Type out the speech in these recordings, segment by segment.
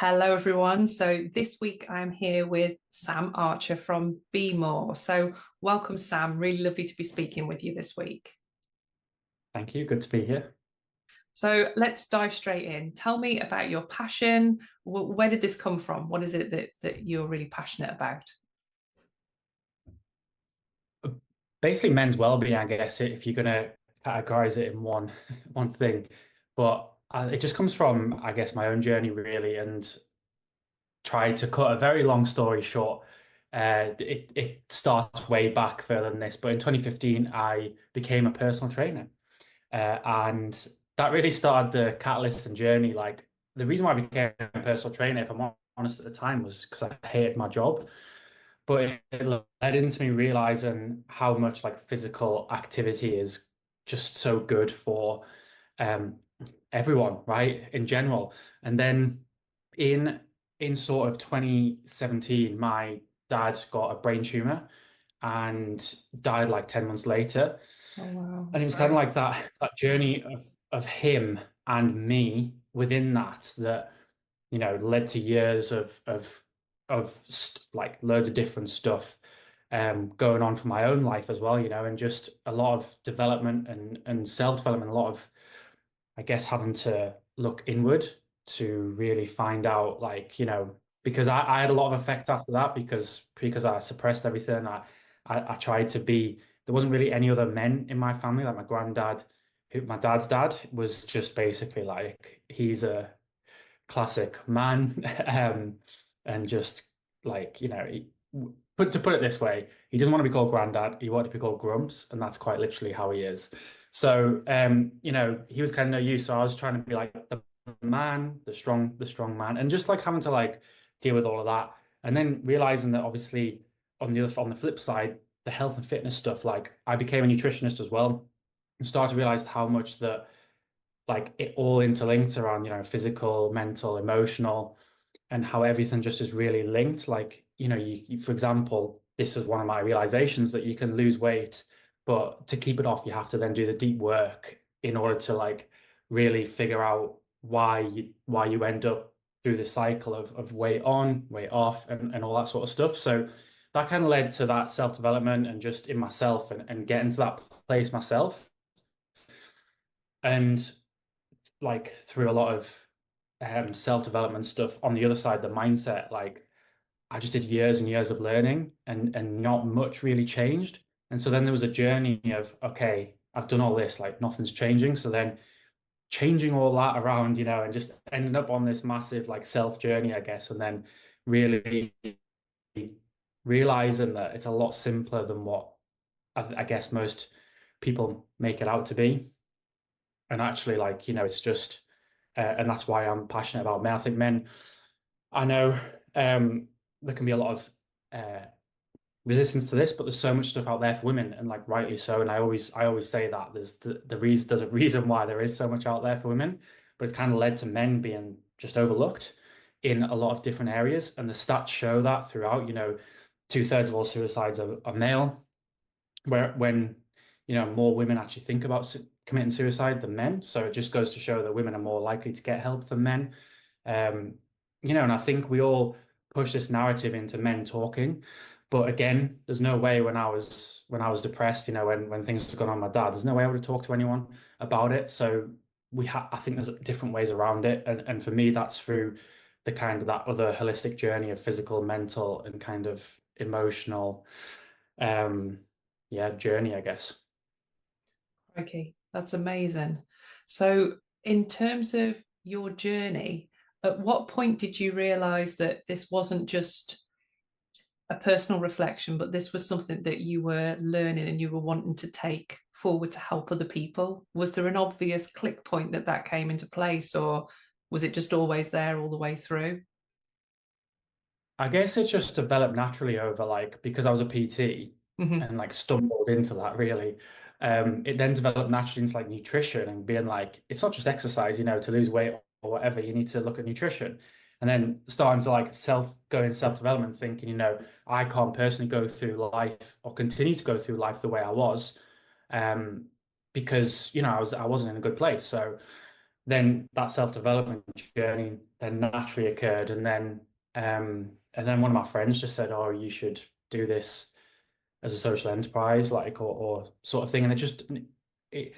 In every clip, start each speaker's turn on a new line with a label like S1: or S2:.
S1: Hello, everyone. So this week I'm here with Sam Archer from Be More. So welcome, Sam. Really lovely to be speaking with you this week.
S2: Thank you. Good to be here.
S1: So let's dive straight in. Tell me about your passion. Where did this come from? What is it that you're really passionate about?
S2: Basically, men's well-being, I guess, if you're going to categorize it in one one thing. But it just comes from, I guess, my own journey, really, and try to cut a very long story short. It starts way back further than this, but in 2015, I became a personal trainer. And that really started the catalyst and journey. Like the reason why I became a personal trainer, if I'm honest at the time, was because I hated my job. But it led into me realizing how much like physical activity is just so good for um, everyone, right? In general. And then in in sort of 2017, my dad got a brain tumor and died like 10 months later.
S1: Oh, wow.
S2: And it was kind of
S1: Sorry.
S2: like that journey of him and me within that led to years of like loads of different stuff going on for my own life as well, and just a lot of development and self-development, a lot of, I guess, having to look inward to really find out, like, because I had a lot of effect after that because I suppressed everything. I tried to be, there wasn't really any other men in my family, like my granddad, who my dad's dad was just basically like he's a classic man. And just like, to put it this way, he doesn't want to be called granddad. He wanted to be called Grumps, and that's quite literally how he is. So, he was kind of no use. So I was trying to be like the man, the strong man, and just like having to like deal with all of that, and then realizing that obviously on the flip side, the health and fitness stuff. Like I became a nutritionist as well, and started to realize how much that like it all interlinked around, physical, mental, emotional, and how everything just is really linked. Like, for example, this is one of my realizations that you can lose weight, but to keep it off, you have to then do the deep work in order to like really figure out why you end up through the cycle of weight on, weight off, and all that sort of stuff. So that kind of led to that self-development and just in myself and getting to that place myself. And like through a lot of self-development stuff on the other side, the mindset, like I just did years and years of learning and not much really changed. And so then there was a journey of, okay, I've done all this, like nothing's changing. So then changing all that around, and just ending up on this massive like self journey, I guess, and then really realizing that it's a lot simpler than what I guess most people make it out to be. And actually, like, it's just, and that's why I'm passionate about men. I think men, I know there can be a lot of resistance to this, but there's so much stuff out there for women, and like rightly so. And I always say that there's a reason why there is so much out there for women, but it's kind of led to men being just overlooked in a lot of different areas. And the stats show that throughout, two-thirds of all suicides are male, where when more women actually think about committing suicide than men. So it just goes to show that women are more likely to get help than men. Um, and I think we all push this narrative into men talking, but again, there's no way when I was depressed, when things was going on with my dad, there's no way I would have talked to anyone about it. So I think there's different ways around it, and for me, that's through the kind of that other holistic journey of physical, mental, and kind of emotional, um, yeah, journey, I guess.
S1: Okay, that's amazing. So, in terms of your journey, at what point did you realize that this wasn't just a personal reflection, but this was something that you were learning and you were wanting to take forward to help other people? Was there an obvious click point that came into place, or was it just always there all the way through?
S2: I guess it's just developed naturally over like because I was a PT
S1: Hmm.
S2: and like stumbled into that really. It then developed naturally into like nutrition and being like, it's not just exercise, to lose weight or whatever, you need to look at nutrition. And then starting to like go in self-development, thinking, I can't personally go through life or continue to go through life the way I was, um, because I wasn't in a good place. So then that self-development journey then naturally occurred, and then one of my friends just said, "Oh, you should do this as a social enterprise, like or sort of thing." And it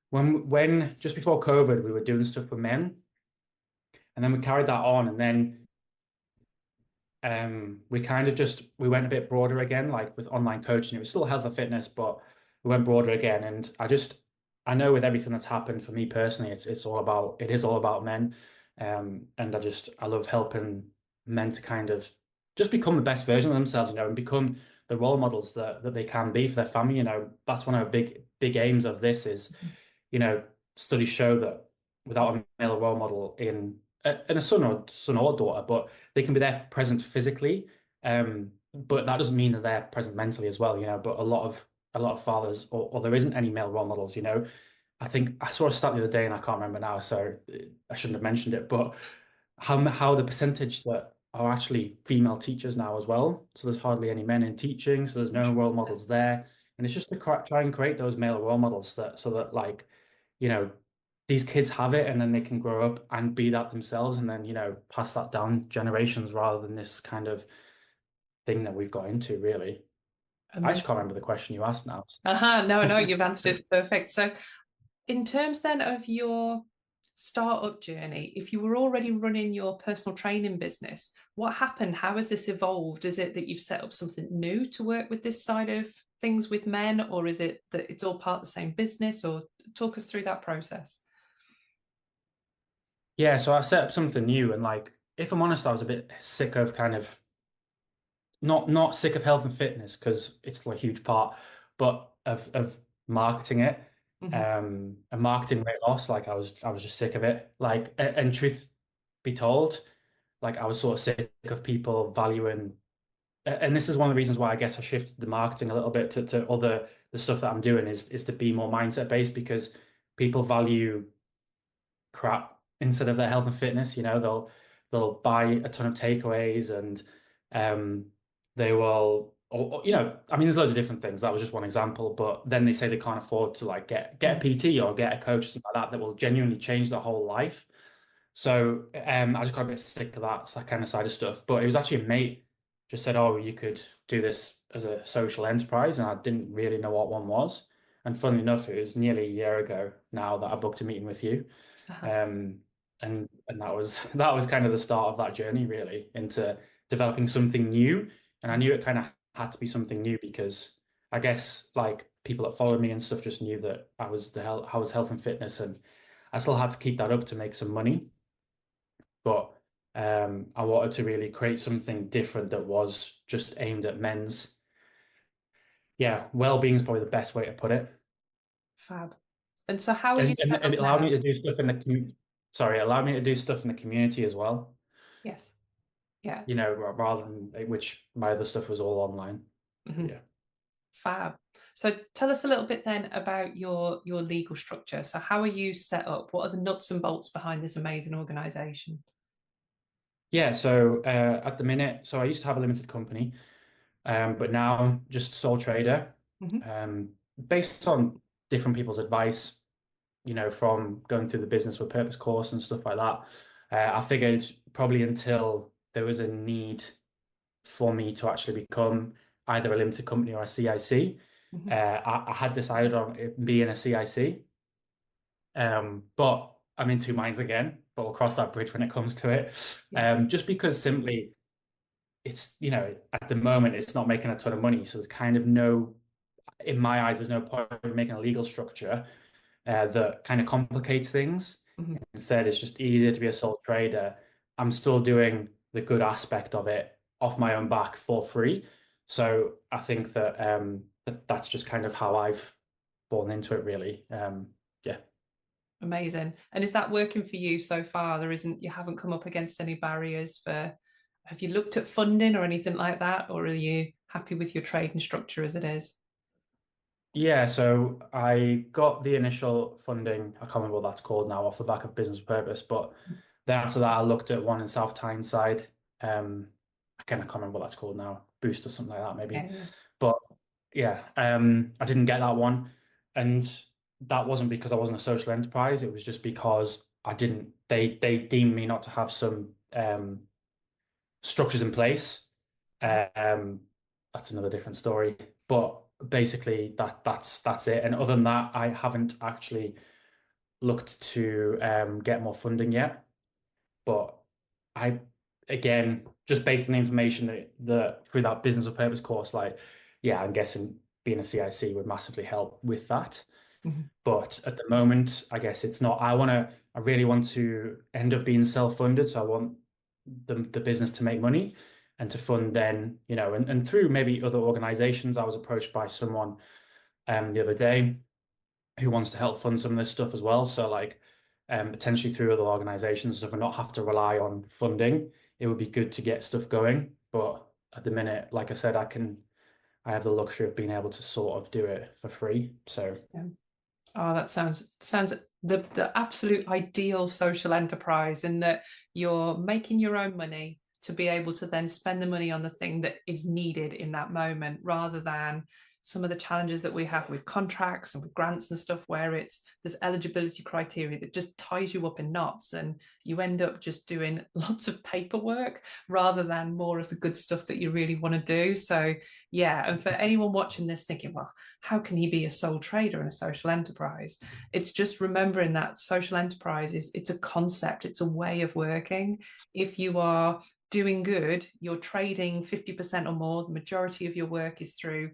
S2: when just before COVID, we were doing stuff with men, and then we carried that on, and then we kind of just we went a bit broader again, like with online coaching. It was still health and fitness, but we went broader again. And I know with everything that's happened for me personally, it is all about men. And I love helping men to kind of just become the best version of themselves, and become the role models that they can be for their family. That's one of our big aims of this is, studies show that without a male role model in a son or daughter, but they can be there present physically. But that doesn't mean that they're present mentally as well, But a lot of fathers, or there isn't any male role models. I think I saw a stat the other day and I can't remember now, so I shouldn't have mentioned it, but how the percentage that are actually female teachers now as well. So there's hardly any men in teaching, so there's no role models there. And it's just to try and create those male role models so that like, you know, these kids have it and then they can grow up and be that themselves and then, pass that down generations rather than this kind of thing that we've got into, really. I just can't
S1: Amazing.
S2: remember the question you asked now.
S1: No, no, you've answered it perfect. So, in terms then of your startup journey, if you were already running your personal training business, what happened? How has this evolved? Is it that you've set up something new to work with this side of things with men, or is it that it's all part of the same business? Or talk us through that process.
S2: Yeah, so I set up something new and like, if I'm honest, I was a bit sick of kind of not sick of health and fitness because it's like a huge part, but of marketing it,
S1: Hmm.
S2: and marketing weight loss. Like I was just sick of it. Like, and truth be told, like I was sort of sick of people valuing, and this is one of the reasons why I guess I shifted the marketing a little bit to other the stuff that I'm doing is to be more mindset based because people value crap instead of their health and fitness. They'll buy a ton of takeaways and they will, I mean, there's loads of different things. That was just one example, but then they say they can't afford to like get a PT or get a coach or something like that will genuinely change their whole life. So I just got a bit sick of that kind of side of stuff. But it was actually a mate just said, "Oh, you could do this as a social enterprise," and I didn't really know what one was. And funnily enough, it was nearly a year ago now that I booked a meeting with you.
S1: Uh-huh.
S2: Um, and that was that was kind of the start of that journey really into developing something new. And I knew it kind of had to be something new because I guess like people that followed me and stuff just knew that I was health and fitness, and I still had to keep that up to make some money. But I wanted to really create something different that was just aimed at men's, yeah, well-being is probably the best way to put it.
S1: Fab. And so, how are you
S2: And
S1: set
S2: it
S1: up
S2: allowed me
S1: now?
S2: to do stuff in the sorry, it allowed me to do stuff in the community as well.
S1: Yes. Yeah.
S2: Rather than which my other stuff was all online.
S1: Mhm.
S2: Yeah.
S1: Fab. So tell us a little bit then about your legal structure. So how are you set up? What are the nuts and bolts behind this amazing organization?
S2: Yeah, so at the minute, so I used to have a limited company, but now I'm just sole trader,
S1: Hmm.
S2: based on different people's advice, from going through the business with purpose course and stuff like that. I figured probably until there was a need for me to actually become either a limited company or a CIC,
S1: Hmm.
S2: I had decided on it being a CIC. But I'm in two minds again, but we'll cross that bridge when it comes to it.
S1: Yeah.
S2: Just because simply at the moment it's not making a ton of money. So there's kind of in my eyes, there's no point in making a legal structure that kind of complicates things.
S1: Hmm.
S2: Instead, it's just easier to be a sole trader. I'm still doing the good aspect of it off my own back for free. So I think that's just kind of how I've fallen into it, really. Yeah.
S1: Amazing. And is that working for you so far? You haven't come up against any barriers have you looked at funding or anything like that? Or are you happy with your trading structure as it is?
S2: Yeah, so I got the initial funding, I can't remember what that's called now, off the back of Business Purpose, but then after that I looked at one in South Tyneside. Um I can't remember what that's called now, Boost or something like that maybe.
S1: Yeah, yeah.
S2: But yeah, I didn't get that one. And that wasn't because I wasn't a social enterprise, it was just because I didn't. They deemed me not to have some structures in place. Um, that's another different story. But basically, that's it. And other than that, I haven't actually looked to get more funding yet. But I, again, just based on the information that through that business or purpose course, like, yeah, I'm guessing being a CIC would massively help with that.
S1: Mhm.
S2: But at the moment, I guess it's not. I really want to end up being self-funded. So I want the business to make money and to fund then, and through maybe other organizations. I was approached by someone the other day who wants to help fund some of this stuff as well. So like potentially through other organizations, so we not have to rely on funding, it would be good to get stuff going. But at the minute, like I said, I have the luxury of being able to sort of do it for free. So
S1: Yeah. Oh, that sounds the absolute ideal social enterprise in that you're making your own money to be able to then spend the money on the thing that is needed in that moment, rather than some of the challenges that we have with contracts and with grants and stuff where there's eligibility criteria that just ties you up in knots and you end up just doing lots of paperwork rather than more of the good stuff that you really want to do. So yeah, and for anyone watching this thinking, well, how can he be a sole trader in a social enterprise? It's just remembering that social enterprise it's a concept, it's a way of working. If you are doing good, you're trading 50% or more, the majority of your work is through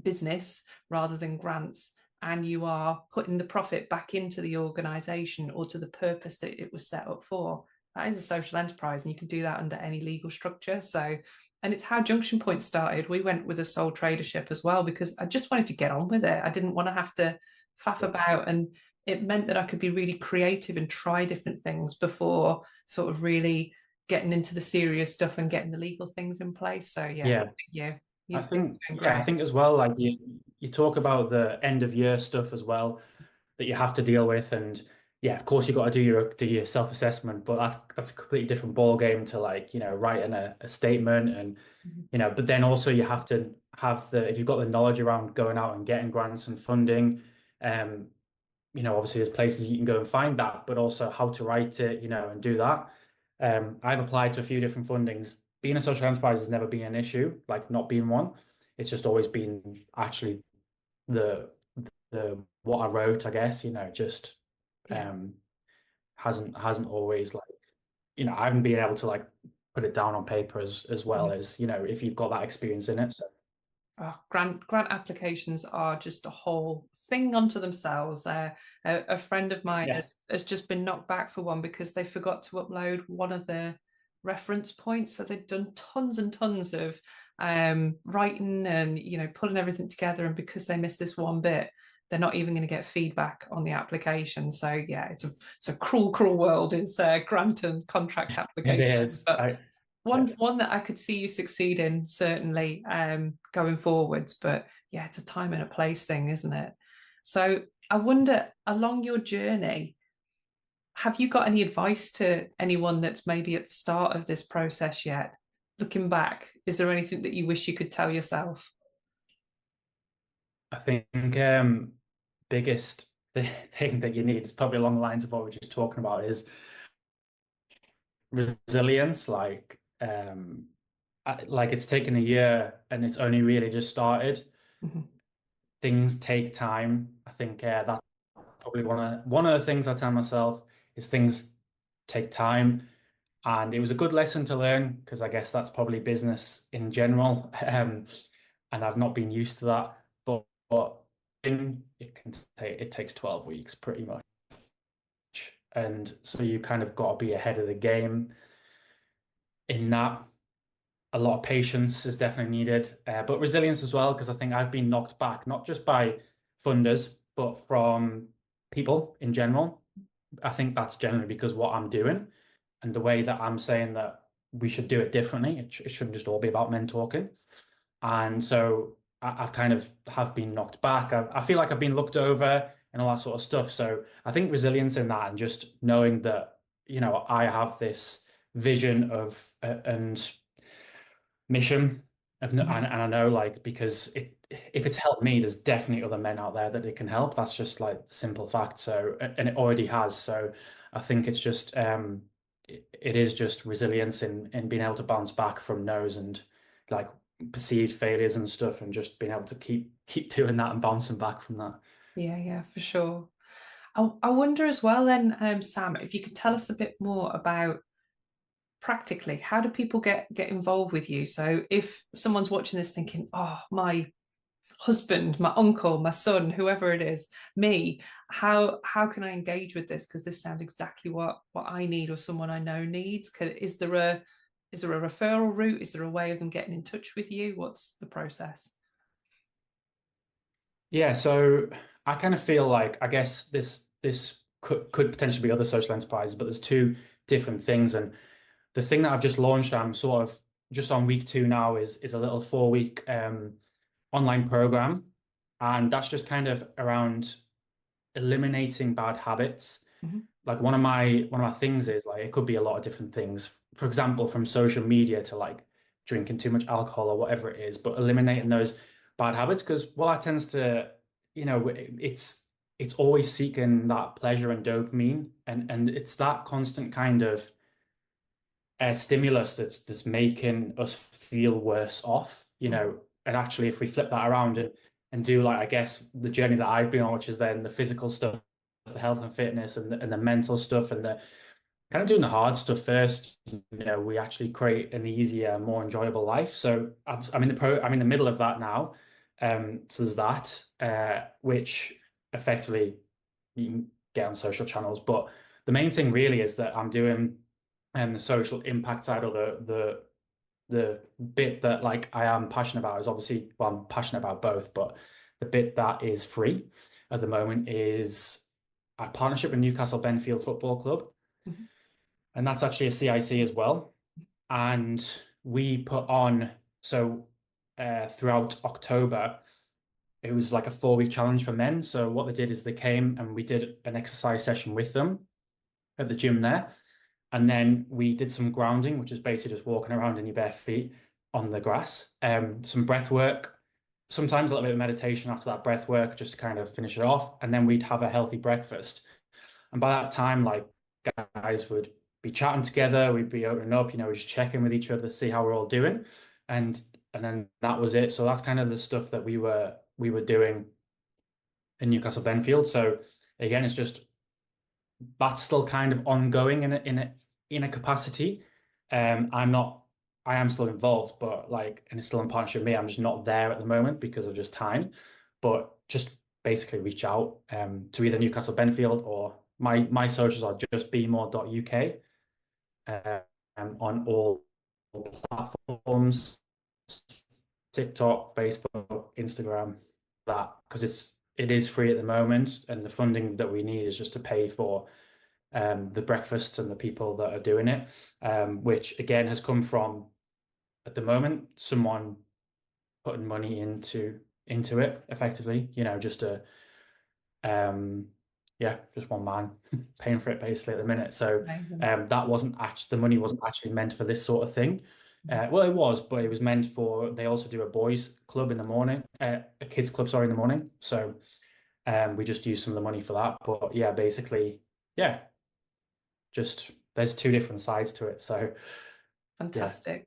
S1: business rather than grants, and you are putting the profit back into the organization or to the purpose that it was set up for. That is a social enterprise, and you can do that under any legal structure. So, and it's how Junction Point started. We went with a sole tradership as well because I just wanted to get on with it. I didn't want to have to faff
S2: yeah,
S1: about, and it meant that I could be really creative and try different things before sort of really getting into the serious stuff and getting the legal things in place. So yeah,
S2: yeah.
S1: you're doing
S2: I
S1: great.
S2: think as well, like you talk about the end of year stuff as well that you have to deal with, and yeah, of course you got to do your self-assessment, but that's a completely different ball game to like writing a statement and
S1: Mhm.
S2: but then also you have to have the if you've got the knowledge around going out and getting grants and funding, um, obviously there's places you can go and find that, but also how to write it, and do that. I've applied to a few different fundings. Being a social enterprise has never been an issue, like not being one. It's just always been actually the the what I wrote, I guess, just
S1: Yeah.
S2: um hasn't always like, I haven't been able to like put it down on paper as well
S1: Mhm.
S2: as, if you've got that experience in it. So
S1: Oh, grant applications are just a whole thing unto themselves. A friend of mine
S2: yeah,
S1: has just been knocked back for one because they forgot to upload one of the reference points. So they'd done tons and tons of writing and pulling everything together, and because they missed this one bit, they're not even going to get feedback on the application. So yeah, it's a cruel, cruel world. It's grant and contract
S2: it
S1: applications,
S2: is.
S1: but
S2: Yeah.
S1: one that I could see you succeed in, certainly going forwards. But yeah, it's a time and a place thing, isn't it? So I wonder, along your journey, have you got any advice to anyone that's maybe at the start of this process yet? Looking back, is there anything that you wish you could tell yourself?
S2: I think biggest thing that you need is probably along the lines of what we're just talking about is resilience. Like it's taken a year and it's only really just started.
S1: Mhm.
S2: Things take time. I think that's probably one of the things I tell myself is things take time. And it was a good lesson to learn because I guess that's probably business in general. And I've not been used to that. But it takes 12 weeks pretty much. And so you kind of got to be ahead of the game in that. A lot of patience is definitely needed, but resilience as well, because I think I've been knocked back, not just by funders, but from people in general. I think that's generally because what I'm doing and the way that I'm saying that we should do it differently. It shouldn't just all be about men talking. And so I've kind of have been knocked back. I feel like I've been looked over and all that sort of stuff. So I think resilience in that and just knowing that, I have this vision of and mission of, and
S1: Mhm.
S2: I know like because if it's helped me, there's definitely other men out there that it can help. That's just like the simple fact. So, and it already has. So I think it's just it is just resilience in being able to bounce back from no's and like perceived failures and stuff, and just being able to keep doing that and bouncing back from that.
S1: Yeah, yeah, for sure. I wonder as well then, Sam, if you could tell us a bit more about practically how do people get involved with you? So if someone's watching this thinking, oh, my husband, my uncle, my son, whoever it is, me, how can I engage with this? Because this sounds exactly what I need or someone I know needs. Is there a referral route? Is there a way of them getting in touch with you? What's the process?
S2: Yeah, so I kind of feel like I guess this could potentially be other social enterprises, but there's two different things. And the thing that I've just launched, I'm sort of just on week 2 now, is a little 4 week online program, and that's just kind of around eliminating bad habits.
S1: Mhm.
S2: Like one of my things is like it could be a lot of different things. For example, from social media to like drinking too much alcohol or whatever it is, but eliminating those bad habits because what that tends to, it's always seeking that pleasure and dopamine, and it's that constant kind of stimulus that's making us feel worse off,
S1: Mhm.
S2: And actually, if we flip that around and do like I guess the journey that I've been on, which is then the physical stuff, the health and fitness, and the mental stuff, and the kind of doing the hard stuff first, we actually create an easier, more enjoyable life. So I'm in the middle of that now. So there's that, which effectively you can get on social channels. But the main thing really is that I'm doing the social impact side, or the bit that like I am passionate about is obviously, well, I'm passionate about both, but the bit that is free at the moment is a partnership with Newcastle Benfield Football Club,
S1: Mhm.
S2: and that's actually a CIC as well. And we put on so throughout October, it was like a 4 week challenge for men. So what they did is they came and we did an exercise session with them at the gym there. And then we did some grounding, which is basically just walking around in your bare feet on the grass. Some breath work, sometimes a little bit of meditation after that breath work, just to kind of finish it off. And then we'd have a healthy breakfast. And by that time, like guys would be chatting together, we'd be opening up, just checking with each other to see how we're all doing. And and then that was it. So that's kind of the stuff that we were doing in Newcastle Benfield. So again, it's just that's still kind of ongoing in a capacity. I'm not, I am still involved, but like, and it's still in partnership with me. I'm just not there at the moment because of just time. But just basically reach out to either Newcastle Benfield or my socials are just bmore.uk on all platforms, TikTok, Facebook, Instagram, that because it is free at the moment, and the funding that we need is just to pay for the breakfasts and the people that are doing it, which again has come from at the moment someone putting money into it effectively, just a yeah, just one man paying for it basically at the minute. So
S1: Amazing.
S2: that wasn't actually the money wasn't actually meant for this sort of thing.
S1: Mhm.
S2: Well, it was, but it was meant for. They also do a boys' club in the morning, a kids' club, sorry, in the morning. So we just use some of the money for that. But yeah, basically, yeah, just there's two different sides to it. So yeah,
S1: Fantastic.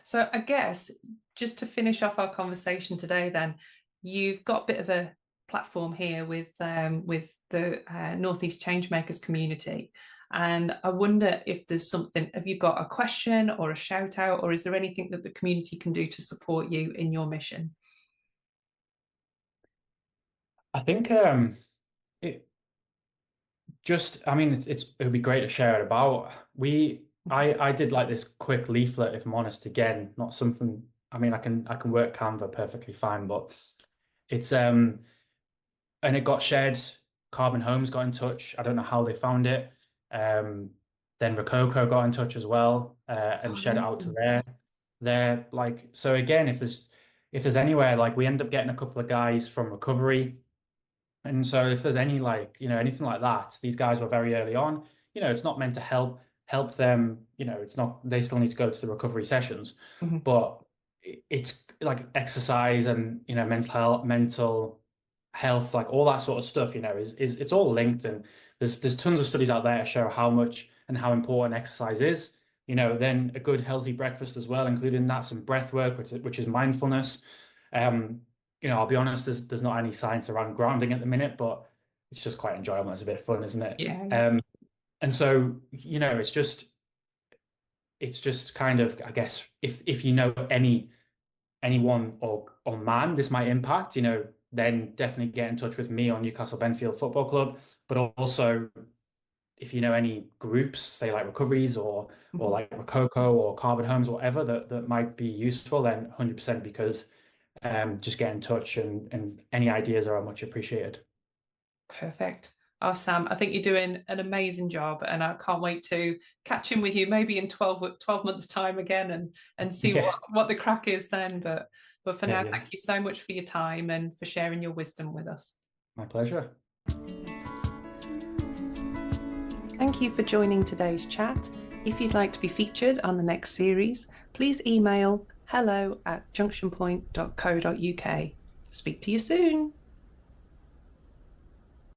S1: So I guess just to finish off our conversation today, then you've got a bit of a platform here with the Northeast Changemakers community, and I wonder if there's something. Have you got a question or a shout out, or is there anything that the community can do to support you in your mission?
S2: I think it just I mean it would be great to share it about. I did like this quick leaflet, if I'm honest, again, not something. I mean, I can work Canva perfectly fine, but it's and it got shared. Carbon Homes got in touch. I don't know how they found it. Um, then Rococo got in touch as well,
S1: Oh,
S2: and shared it out to
S1: amazing.
S2: their like. So again, if there's anywhere like we end up getting a couple of guys from recovery, and so if there's any like anything like that, these guys were very early on. It's not meant to help them. It's not. They still need to go to the recovery sessions,
S1: Mhm.
S2: but it's like exercise and mental health, like all that sort of stuff, is it's all linked, and there's tons of studies out there to show how much and how important exercise is. Then a good healthy breakfast as well, including that some breath work, which is mindfulness. Um, I'll be honest, there's not any science around grounding at the minute, but it's just quite enjoyable. It's a bit of fun, isn't it?
S1: Yeah, yeah.
S2: And so, it's just kind of, I guess, if you know anyone or man this might impact, then definitely get in touch with me on Newcastle Benfield Football Club. But also, if you know any groups, say like recoveries or
S1: Mhm.
S2: like Rococo or Carbon Homes or whatever that might be useful, then 100%, because just get in touch, and any ideas are much appreciated.
S1: Perfect. Oh, Sam, I think you're doing an amazing job, and I can't wait to catch in with you maybe in 12 months' time again and see
S2: Yeah,
S1: what the crack is then. But for
S2: yeah,
S1: now,
S2: yeah.
S1: thank you so much for your time and for sharing your wisdom with us.
S2: My pleasure.
S1: Thank you for joining today's chat. If you'd like to be featured on the next series, please email hello@junctionpoint.co.uk. Speak to you soon.